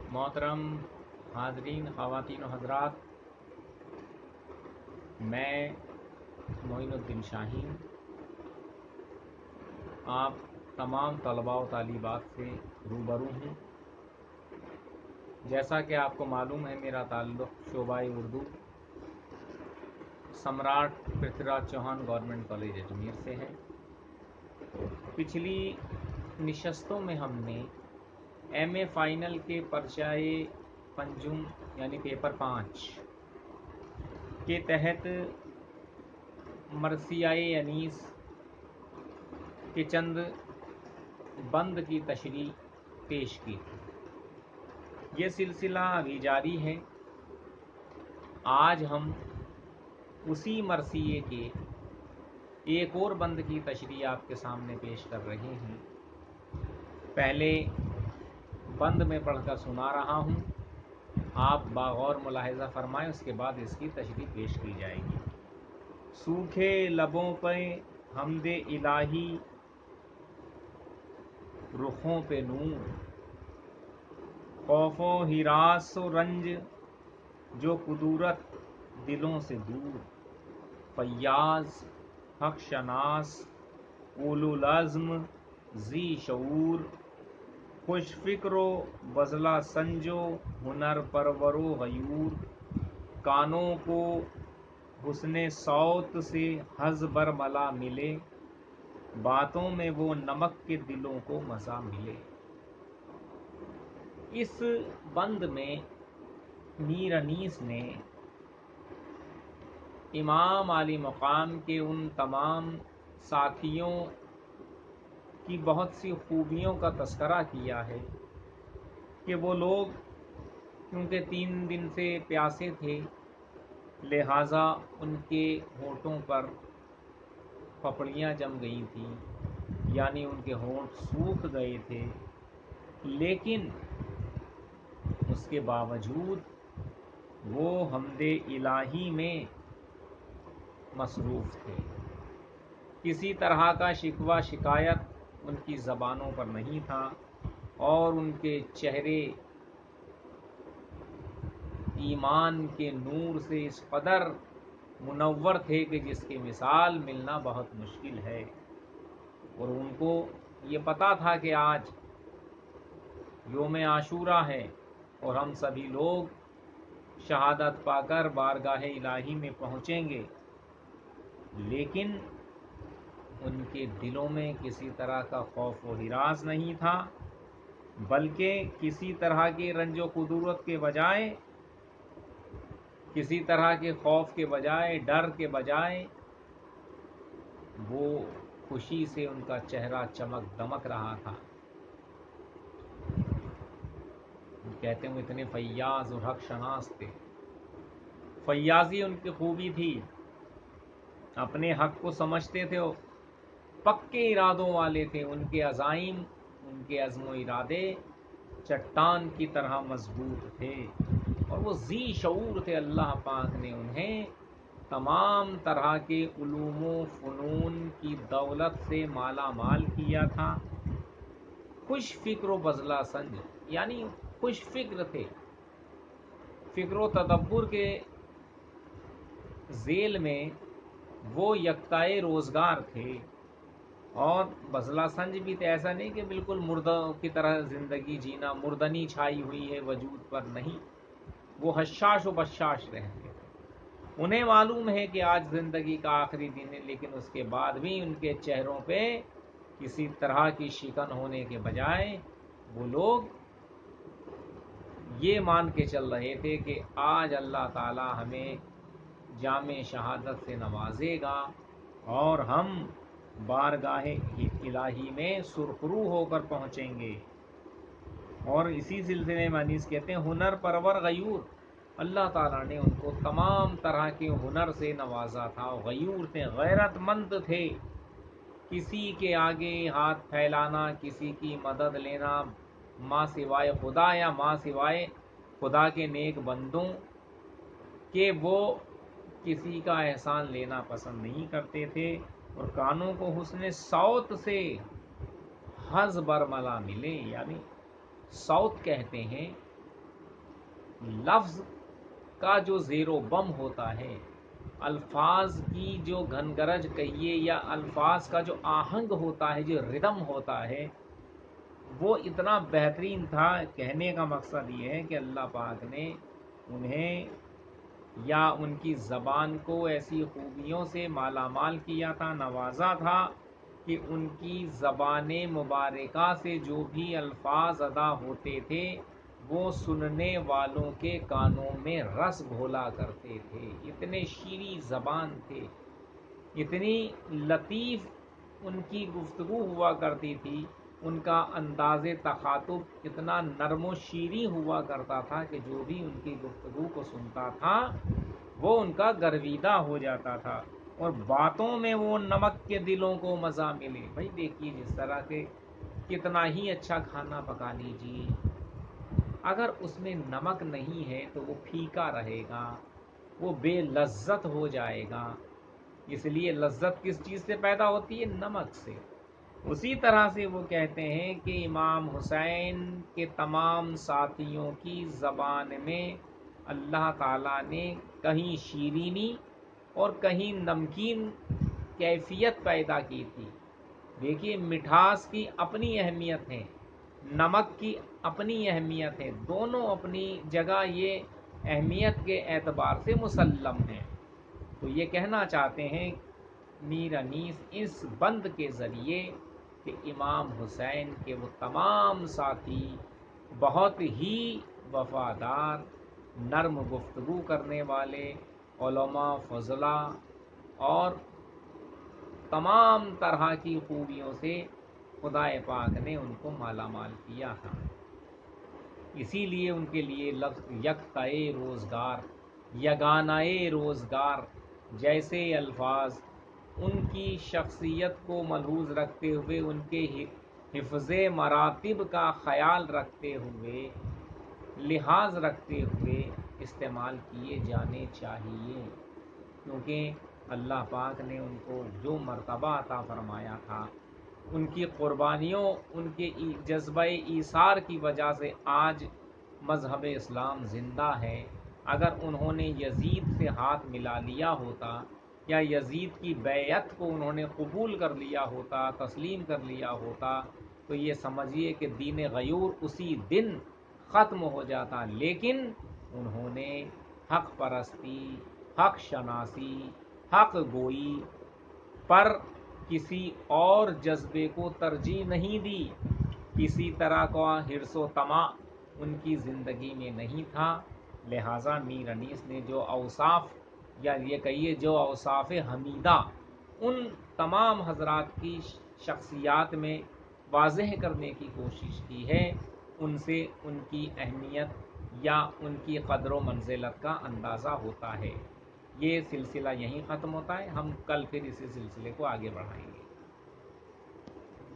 मोहतरम हाजरीन, ख़वातीन व हज़रात, मैं मोइनुद्दीन शाहीन आप तमाम तलबा व तालिबात से रूबरू हूँ। जैसा कि आपको मालूम है, मेरा ताल्लुक़ शोबाए उर्दू सम्राट पृथ्वीराज चौहान गवर्नमेंट कॉलेज अजमेर से है। पिछली नशस्तों में हमने एमए फ़ाइनल के पर्चाए पंजुम यानी पेपर 5 के तहत मरसियाए अनीस के चंद बंद की तशरीह पेश की थी। ये सिलसिला अभी जारी है। आज हम उसी मरसिये के एक और बंद की तशरीह आपके सामने पेश कर रहे हैं। पहले बंद में पढ़कर सुना रहा हूँ, आप बागौर मुलाहिज़ा फरमाएं, उसके बाद इसकी तशरीह पेश की जाएगी। सूखे लबों पे हमदे इलाही, रुखों पे नूर, खौफो हिरास व रंज जो कुदूरत दिलों से दूर, फैयाज हक शनास उलुल अज़्म ज़ी शऊर, खुश फ़िक्रो बज़ला संजो हुनर परवरो गयूर, कानों को हुस्ने सौत से हज़ बरमला मिले, बातों में वो नमक के दिलों को मज़ा मिले। इस बंद में मीर अनीस ने इमाम आली मकाम के उन तमाम साथियों की बहुत सी खूबियों का तस्करा किया है कि वो लोग क्योंकि 3 दिन से प्यासे थे, लिहाजा उनके होठों पर पपड़ियाँ जम गई थी, यानी उनके होंठ सूख गए थे। लेकिन उसके बावजूद वो हमदे इलाही में मसरूफ़ थे। किसी तरह का शिकवा शिकायत उनकी ज़बानों पर नहीं था और उनके चेहरे ईमान के नूर से इस कदर मुनव्वर थे कि जिसकी मिसाल मिलना बहुत मुश्किल है। और उनको ये पता था कि आज योम आशूरा है और हम सभी लोग शहादत पाकर बारगाह इलाही में पहुँचेंगे, लेकिन उनके दिलों में किसी तरह का खौफ व हिरास नहीं था, बल्कि किसी तरह के रंजो कुदूरत के बजाय, किसी तरह के खौफ के बजाय, डर के बजाय, वो खुशी से उनका चेहरा चमक दमक रहा था। कहते हैं इतने फैयाज और हक शनास थे। फैयाजी उनकी खूबी थी, अपने हक को समझते थे, पक्के इरादों वाले थे। उनके अज़ाइम, उनके अज़्म इरादे चट्टान की तरह मजबूत थे और वो ज़ी शऊर थे। अल्लाह पाक ने उन्हें तमाम तरह के उलूम व फ़नून की दौलत से माला माल किया था। खुश फ़िक्र व बज़ला संज, यानी खुश फ़िक्र थे। फ़िक्र व तदब्बुर के ज़ेल में वो यकताए रोज़गार थे और बज़ला संज भी थे। ऐसा नहीं कि बिल्कुल मुर्दों की तरह ज़िंदगी जीना, मुर्दनी छाई हुई है वजूद पर, नहीं। वो हशाश व बशाश रहते थे। उन्हें मालूम है कि आज ज़िंदगी का आखिरी दिन है, लेकिन उसके बाद भी उनके चेहरों पे किसी तरह की शिकन होने के बजाय वो लोग ये मान के चल रहे थे कि आज अल्लाह ताला हमें जामे शहादत से नवाजेगा और हम बारगाह इलाही में सुरखरू होकर पहुँचेंगे। और इसी सिलसिले में अनीस कहते हैं हुनर परवर गयूर, अल्लाह ताला ने उनको तमाम तरह के हुनर से नवाजा था। गयूर थे, गैरतमंद थे। किसी के आगे हाथ फैलाना, किसी की मदद लेना माँ सिवाय खुदा या माँ सिवाय खुदा के नेक बंदों के, वो किसी का एहसान लेना पसंद नहीं करते थे। और कानों को हुस्ने सौत से हज़ बरमला मिले, यानी सौत कहते हैं لفظ کا جو زیر و بم ہوتا ہے، الفاظ کی جو گھنگرج کہیے یا الفاظ کا جو آہنگ ہوتا ہے، جو ردم ہوتا ہے، وہ اتنا بہترین تھا۔ کہنے کا مقصد یہ ہے کہ اللہ پاک نے انہیں یا ان کی زبان کو ایسی خوبیوں سے مالا مال کیا تھا، نوازا تھا کہ ان کی زبان مبارکہ سے جو بھی الفاظ ادا ہوتے تھے وہ سننے والوں کے کانوں میں رس گھولا کرتے تھے۔ اتنے شیریں زبان تھے، اتنی لطیف ان کی گفتگو ہوا کرتی تھی، ان کا انداز تخاطب اتنا نرم و شیریں ہوا کرتا تھا کہ جو بھی ان کی گفتگو کو سنتا تھا وہ ان کا گرویدہ ہو جاتا تھا، اور باتوں میں وہ نمک کے دلوں کو مزہ ملے۔ بھائی دیکھیے، جس طرح کے کتنا ہی اچھا کھانا پکا لیجیے، اگر اس میں نمک نہیں ہے تو وہ پھیکا رہے گا، وہ بے لذت ہو جائے گا۔ اس لیے لذت کس چیز سے پیدا ہوتی ہے؟ نمک سے۔ اسی طرح سے وہ کہتے ہیں کہ امام حسین کے تمام ساتھیوں کی زبان میں اللہ تعالیٰ نے کہیں شیرینی اور کہیں نمکین کیفیت پیدا کی تھی۔ دیکھیے، مٹھاس کی اپنی اہمیت ہے، نمک کی اپنی اہمیت ہے، دونوں اپنی جگہ یہ اہمیت کے اعتبار سے مسلم ہیں۔ تو یہ کہنا چاہتے ہیں میر انیس اس بند کے ذریعے کہ امام حسین کے وہ تمام ساتھی بہت ہی وفادار، نرم گفتگو کرنے والے، علماء فضلاء اور تمام طرح کی خوبیوں سے خدا پاک نے ان کو مالا مال کیا تھا۔ اسی لیے ان کے لیے لفظ یکتائے روزگار، یگانائے روزگار جیسے الفاظ ان کی شخصیت کو ملحوظ رکھتے ہوئے، ان کے حفظ مراتب کا خیال رکھتے ہوئے، لحاظ رکھتے ہوئے استعمال کیے جانے چاہیے، کیونکہ اللہ پاک نے ان کو جو مرتبہ عطا فرمایا تھا، ان کی قربانیوں، ان کے جذبہ ایثار کی وجہ سے آج مذہب اسلام زندہ ہے۔ اگر انہوں نے یزید سے ہاتھ ملا لیا ہوتا یا یزید کی بیعت کو انہوں نے قبول کر لیا ہوتا، تسلیم کر لیا ہوتا، تو یہ سمجھیے کہ دین غیور اسی دن ختم ہو جاتا۔ لیکن انہوں نے حق پرستی، حق شناسی، حق گوئی پر کسی اور جذبے کو ترجیح نہیں دی، کسی طرح کا حرص و طمع ان کی زندگی میں نہیں تھا۔ لہٰذا میر انیس نے جو اوصاف، یا یہ کہیے جو اوصاف حمیدہ ان تمام حضرات کی شخصیات میں واضح کرنے کی کوشش کی ہے، ان سے ان کی اہمیت یا ان کی قدر و منزلت کا اندازہ ہوتا ہے۔ یہ سلسلہ یہیں ختم ہوتا ہے، ہم کل پھر اسی سلسلے کو آگے بڑھائیں گے۔